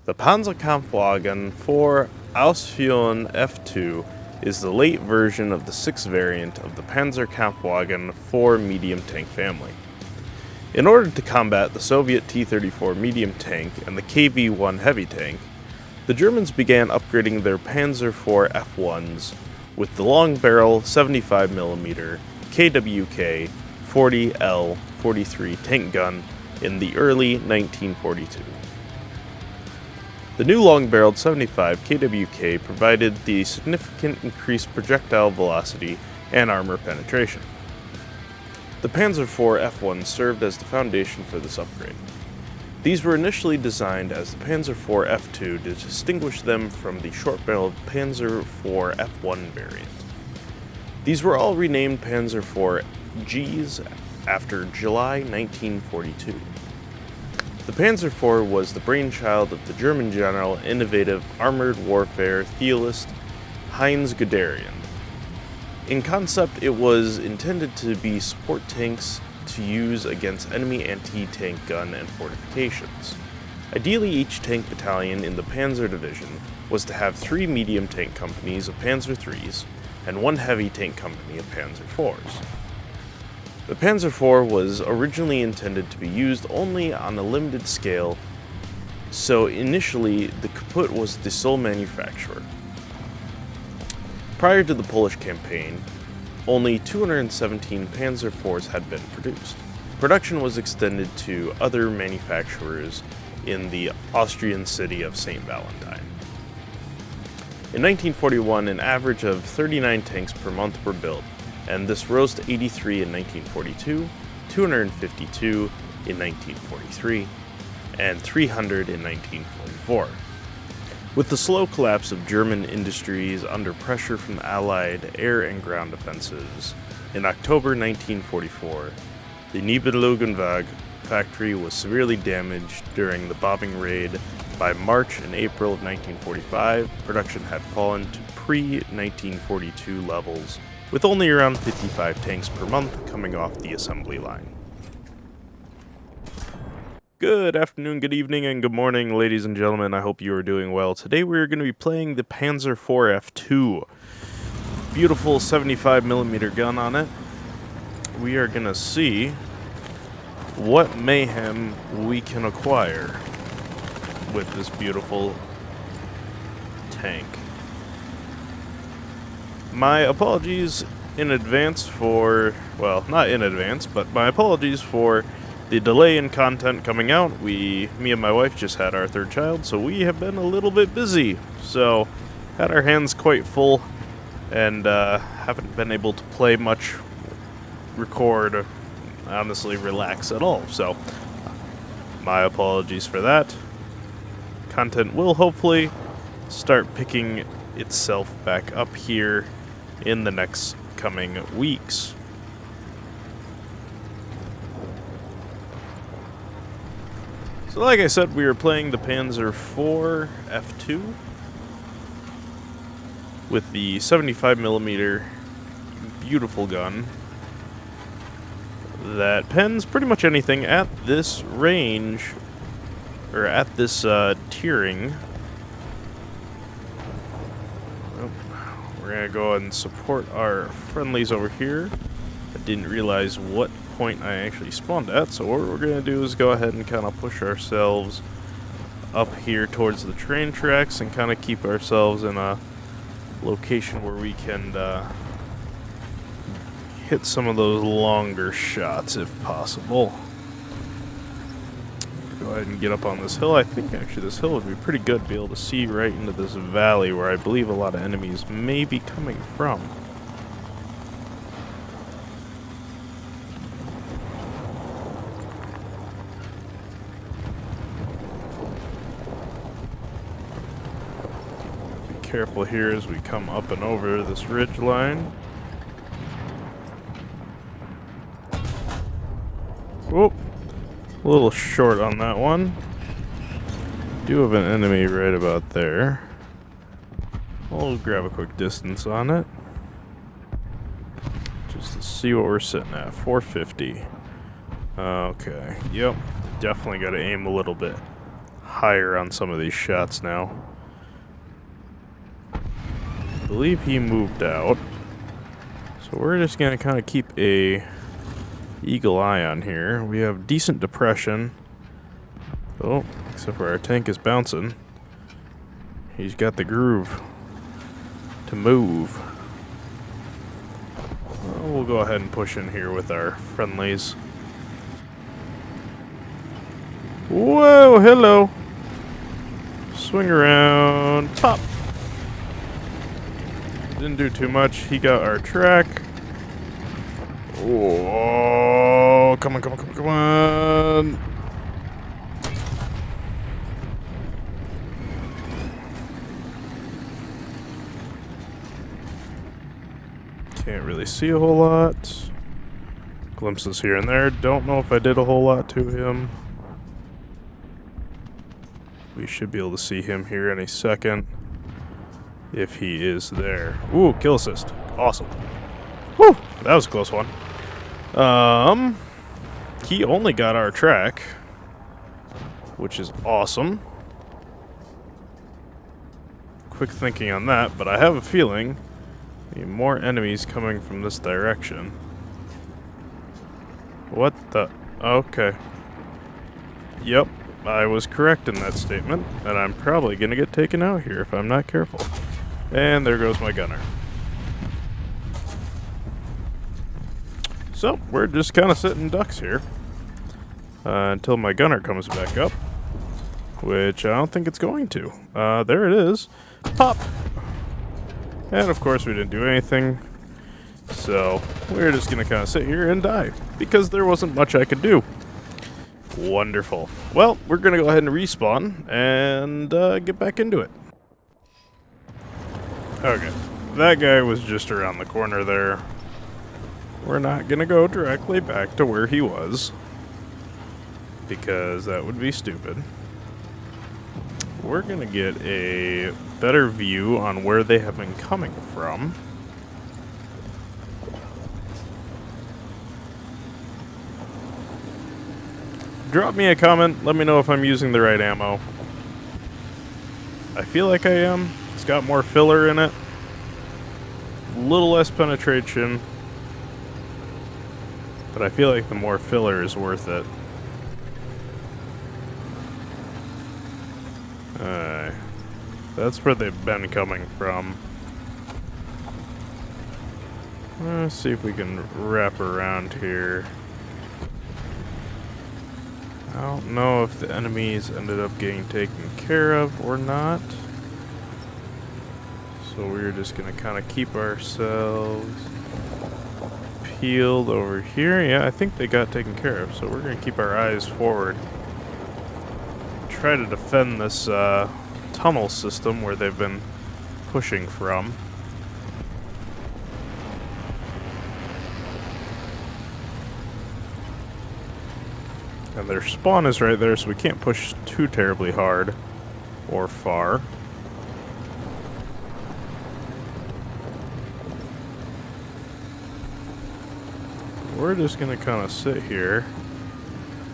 The Panzer IV Ausf F2 is the late version of the 6th variant of the Panzer IV medium tank family. In order to combat the Soviet T-34 medium tank and the KV-1 heavy tank, the Germans began upgrading their Panzer IV F1s with the long-barrel 75mm KWK 40L-43 tank gun in the early 1942. The new long-barreled 75 KWK provided the significant increased projectile velocity and armor penetration. The Panzer IV F1 served as the foundation for this upgrade. These were initially designed as the Panzer IV F2 to distinguish them from the short-barreled Panzer IV F1 variant. These were all renamed Panzer IV Gs after July 1942. The Panzer IV was the brainchild of the German general innovative armored warfare theorist Heinz Guderian. In concept, it was intended to be support tanks to use against enemy anti-tank gun and fortifications. Ideally, each tank battalion in the Panzer Division was to have 3 medium tank companies of Panzer IIIs and 1 heavy tank company of Panzer IVs. The Panzer IV was originally intended to be used only on a limited scale, so initially the Kaput was the sole manufacturer. Prior to the Polish campaign, only 217 Panzer IVs had been produced. Production was extended to other manufacturers in the Austrian city of St. Valentine. In 1941, an average of 39 tanks per month were built, and this rose to 83 in 1942, 252 in 1943, and 300 in 1944. With the slow collapse of German industries under pressure from the Allied air and ground offensives, in October 1944, the Nibelungenweg factory was severely damaged during the bombing raid. By March and April of 1945, production had fallen to pre-1942 levels, with only around 55 tanks per month coming off the assembly line. Good afternoon, good evening, and good morning, ladies and gentlemen. I hope you are doing well. Today we are going to be playing the Panzer IV F2. Beautiful 75mm gun on it. We are going to see what mayhem we can acquire with this beautiful tank. My apologies in advance for, well, not in advance, but my apologies for the delay in content coming out. Me and my wife just had our 3rd child, so we have been a little bit busy. So, had our hands quite full, and haven't been able to play much, record, honestly relax at all. So, my apologies for that. Content will hopefully start picking itself back up here in the next coming weeks. So like I said, we are playing the Panzer IV F2 with the 75mm beautiful gun that pens pretty much anything at this range, or at this tiering. We're going to go ahead and support our friendlies over here. I didn't realize what point I actually spawned at, so what we're going to do is go ahead and kind of push ourselves up here towards the train tracks and kind of keep ourselves in a location where we can hit some of those longer shots if possible. Go ahead and get up on this hill. I think actually this hill would be pretty good to be able to see right into this valley where I believe a lot of enemies may be coming from. Be careful here as we come up and over this ridge line. Whoop. A little short on that one. Do have an enemy right about there. I'll grab a quick distance on it, just to see what we're sitting at. 450. Okay. Yep. Definitely got to aim a little bit higher on some of these shots now. I believe he moved out. So we're just going to kind of keep a eagle eye on here. We have decent depression. Oh, except for our tank is bouncing. He's got the groove to move. Well, we'll go ahead and push in here with our friendlies. Whoa, hello. Swing around. Pop. Didn't do too much. He got our track. Oh, come on, come on, come on, come on. Can't really see a whole lot. Glimpses here and there. Don't know if I did a whole lot to him. We should be able to see him here any second. If he is there. Ooh, kill assist. Awesome. Whew, that was a close one. He only got our track, which is awesome. Quick thinking on that, but I have a feeling more enemies coming from this direction. What the? Okay. Yep, I was correct in that statement, and I'm probably gonna get taken out here if I'm not careful. And there goes my gunner. So, we're just kind of sitting ducks here. Until my gunner comes back up. Which I don't think it's going to. There it is. Pop! And of course we didn't do anything. So, we're just going to kind of sit here and die. Because there wasn't much I could do. Wonderful. Well, we're going to go ahead and respawn. And get back into it. Okay, that guy was just around the corner there. We're not gonna go directly back to where he was, because that would be stupid. We're gonna get a better view on where they have been coming from. Drop me a comment, let me know if I'm using the right ammo. I feel like I am. It's got more filler in it. A little less penetration. But I feel like the more filler is worth it. That's where they've been coming from. Let's see if we can wrap around here. I don't know if the enemies ended up getting taken care of or not. So we're just going to kind of keep ourselves peeled over here. Yeah, I think they got taken care of. So we're going to keep our eyes forward. Try to defend this tunnel system where they've been pushing from. And their spawn is right there, so we can't push too terribly hard or far. We're just going to kind of sit here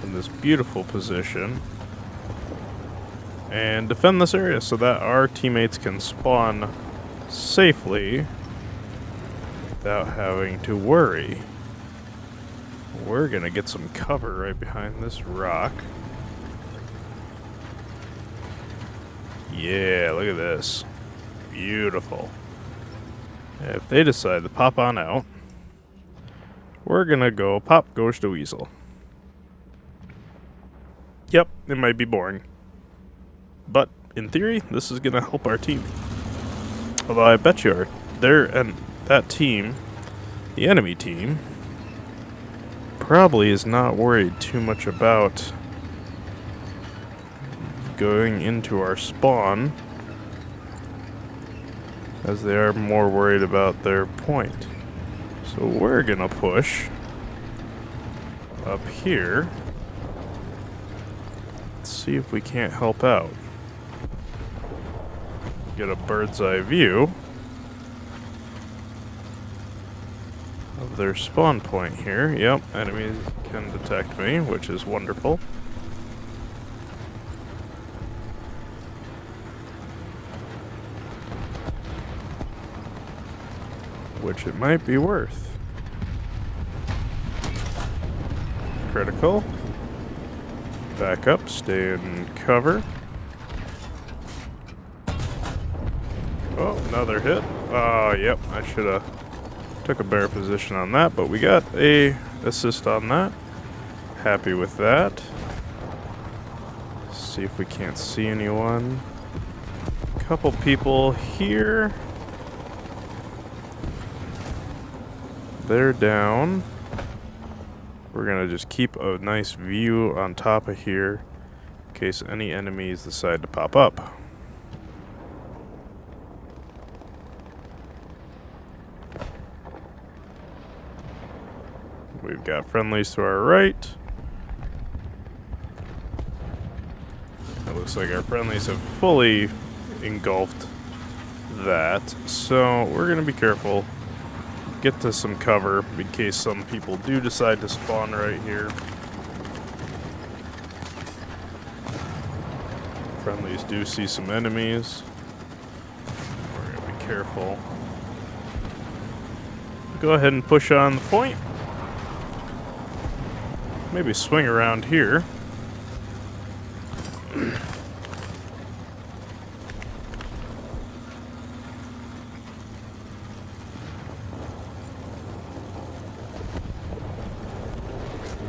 in this beautiful position and defend this area so that our teammates can spawn safely without having to worry. We're going to get some cover right behind this rock. Yeah, look at this. Beautiful. If they decide to pop on out, we're gonna go pop goes the weasel. Yep, it might be boring. But, in theory, this is gonna help our team. Although I bet you that team, the enemy team, probably is not worried too much about going into our spawn, as they are more worried about their point. So we're gonna push up here. Let's see if we can't help out. Get a bird's eye view of their spawn point here. Yep, enemies can detect me, which is wonderful. which it might be worth. Critical. Back up, stay in cover. Oh, another hit. Oh, yep, I should have took a better position on that, but we got a assist on that. Happy with that. See if we can't see anyone. Couple people here. They're down. We're gonna just keep a nice view on top of here in case any enemies decide to pop up. We've got friendlies to our right. It looks like our friendlies have fully engulfed that, so we're gonna be careful. Get to some cover in case some people do decide to spawn right here. Friendlies do see some enemies. We're gonna be careful. Go ahead and push on the point. Maybe swing around here.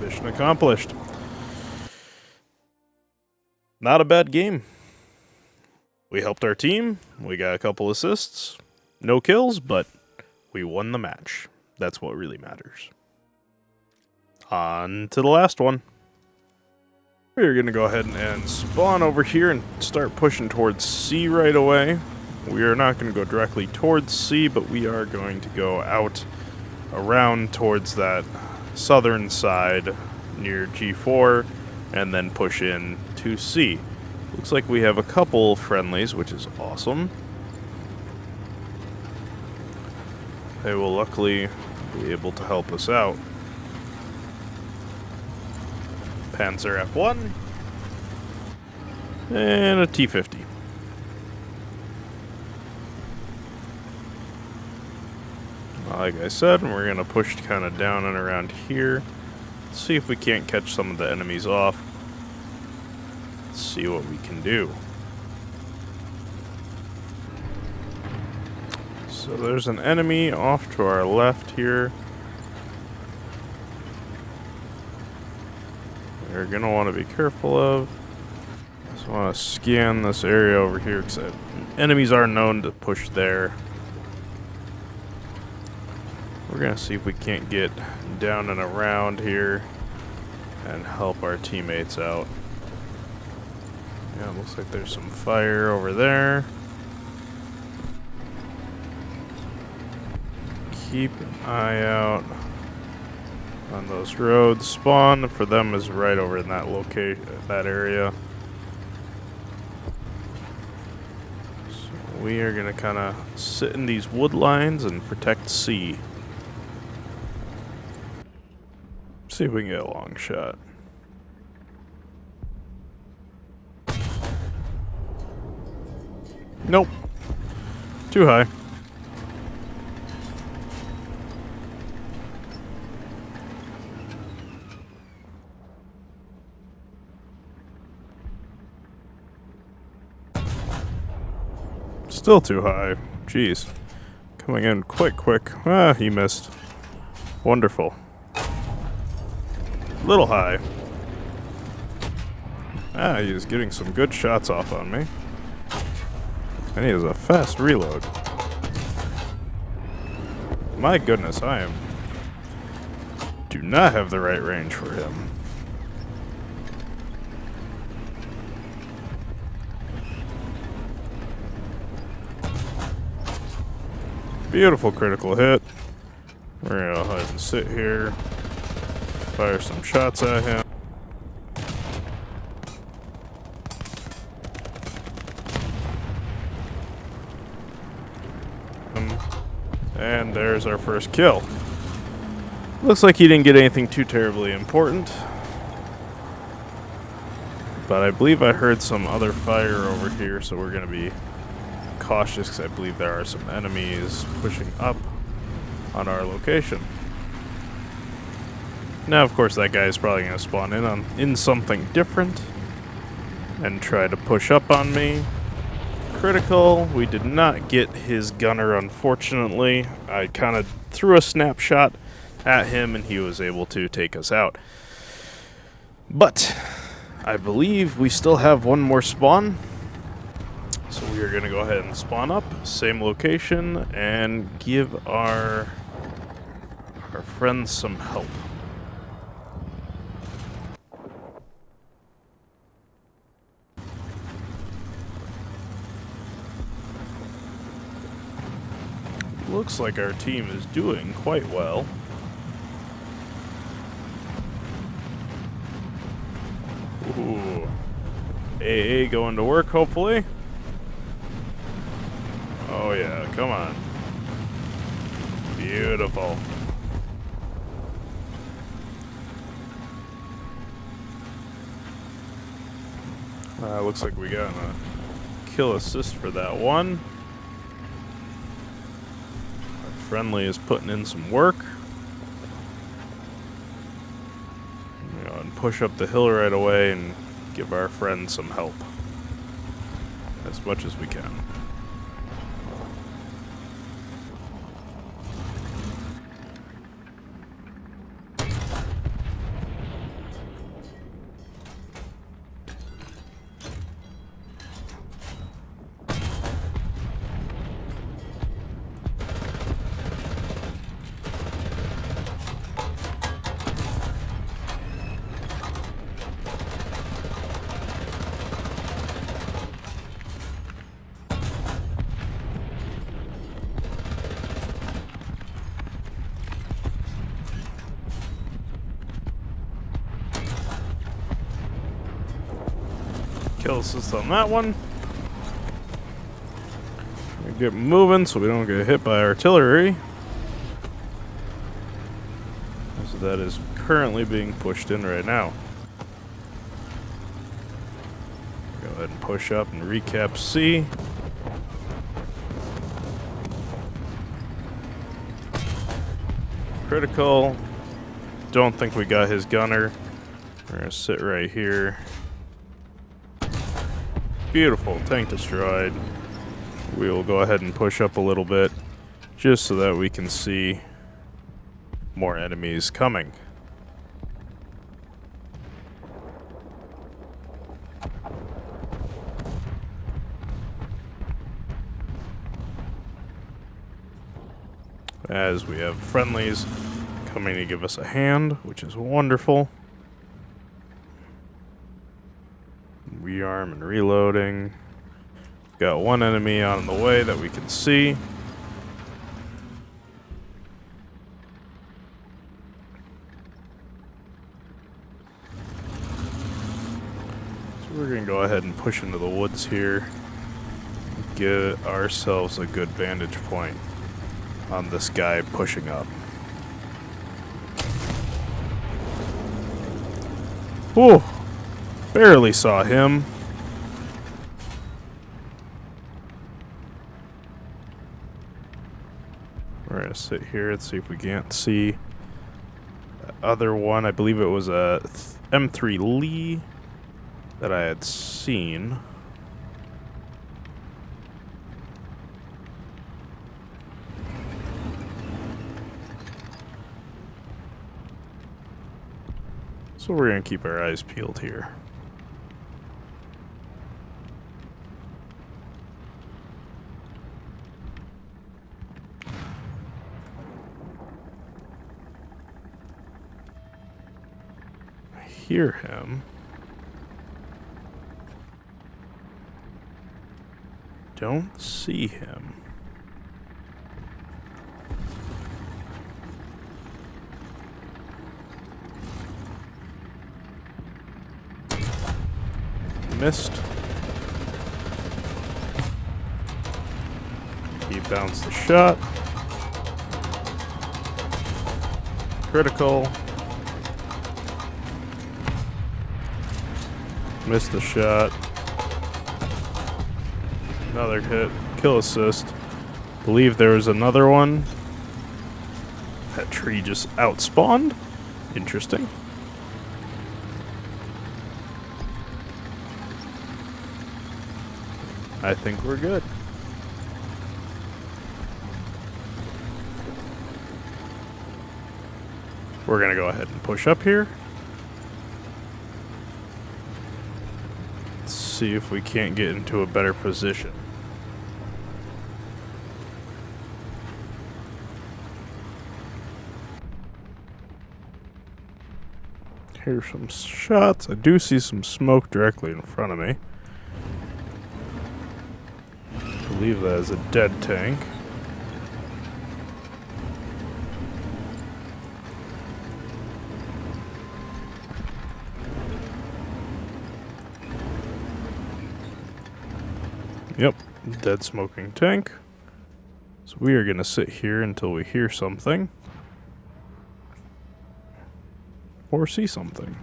Mission accomplished. Not a bad game. We helped our team. We got a couple assists. No kills, but we won the match. That's what really matters. On to the last one. We're going to go ahead and spawn over here and start pushing towards C right away. We are not going to go directly towards C, but we are going to go out around towards that southern side near G4 and then push in to C. Looks like we have a couple friendlies, which is awesome. They will luckily be able to help us out. Panzer F1 and a T-50. Like I said, we're going to push kind of down and around here. See if we can't catch some of the enemies off. Let's see what we can do. So there's an enemy off to our left here. We're going to want to be careful of. Just want to scan this area over here because enemies are known to push there. We're going to see if we can't get down and around here and help our teammates out. Yeah, it looks like there's some fire over there. Keep an eye out on those roads. Spawn for them is right over in that location, that area. So we are going to kind of sit in these wood lines and protect C. See if we can get a long shot. Nope. Too high. Still too high. Jeez. Coming in quite quick. Ah, he missed. Wonderful. Little high. Ah, he is getting some good shots off on me. And he has a fast reload. My goodness, do not have the right range for him. Beautiful critical hit. We're gonna go ahead and sit here. Fire some shots at him. And there's our first kill. Looks like he didn't get anything too terribly important. But I believe I heard some other fire over here, so we're going to be cautious because I believe there are some enemies pushing up on our location. Now, of course, that guy is probably going to spawn in something different and try to push up on me. Critical. We did not get his gunner, unfortunately. I kind of threw a snapshot at him and he was able to take us out. But I believe we still have one more spawn. So we are going to go ahead and spawn up, same location, and give our friends some help. Looks like our team is doing quite well. Ooh. AA going to work, hopefully. Oh yeah, come on. Beautiful. Looks like we got a kill assist for that one. Friendly is putting in some work. Go and push up the hill right away and give our friend some help as much as we can. Kill assist on that one. Get moving so we don't get hit by artillery. So that is currently being pushed in right now. Go ahead and push up and recap C. Critical. Don't think we got his gunner. We're gonna sit right here. Beautiful, tank destroyed. We will go ahead and push up a little bit just so that we can see more enemies coming. As we have friendlies coming to give us a hand, which is wonderful. Rearm and reloading. Got one enemy on the way that we can see. So we're going to go ahead and push into the woods here. Get ourselves a good vantage point on this guy pushing up. Whew! Barely saw him. We're gonna sit here and see if we can't see the other one. I believe it was a M3 Lee that I had seen. So we're gonna keep our eyes peeled here. Hear him. Don't see him. Missed. He bounced the shot. Critical. Missed the shot. Another hit. Kill assist. Believe there was another one. That tree just outspawned? Interesting. I think we're good. We're gonna go ahead and push up here. Let's see if we can't get into a better position. Here's some shots. I do see some smoke directly in front of me. I believe that is a dead tank. Yep, dead smoking tank. So we are going to sit here until we hear something. Or see something.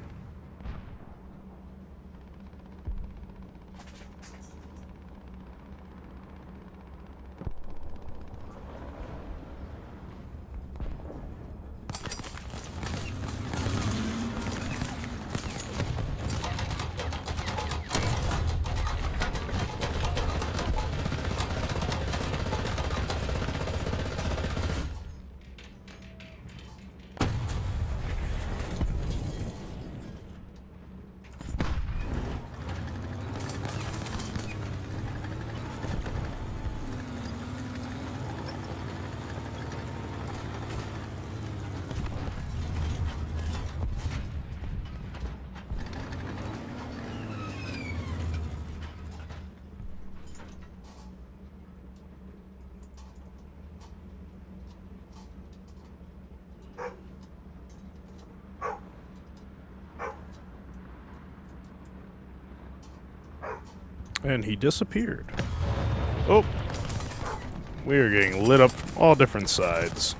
And he disappeared. Oh! We are getting lit up from all different sides.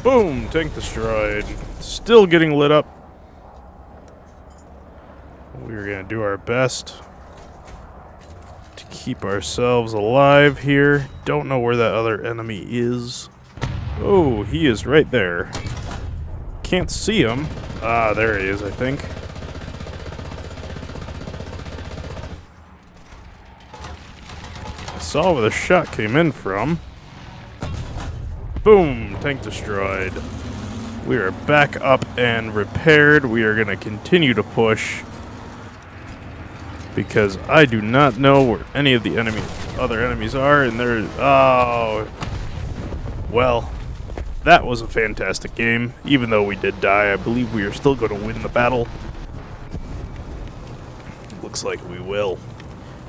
Boom! Tank destroyed. Still getting lit up. We're gonna do our best to keep ourselves alive here. Don't know where that other enemy is. Oh, he is right there. Can't see him. Ah, there he is, I think. I saw where the shot came in from. Boom! Tank destroyed. We are back up and repaired. We are going to continue to push. Because I do not know where any of the other enemies are, and they're... Oh... Well... That was a fantastic game. Even though we did die, I believe we are still going to win the battle. Looks like we will.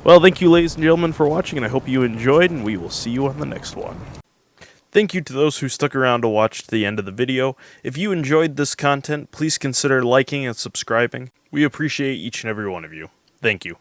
Well, thank you, ladies and gentlemen, for watching, and I hope you enjoyed, and we will see you on the next one. Thank you to those who stuck around to watch to the end of the video. If you enjoyed this content, please consider liking and subscribing. We appreciate each and every one of you. Thank you.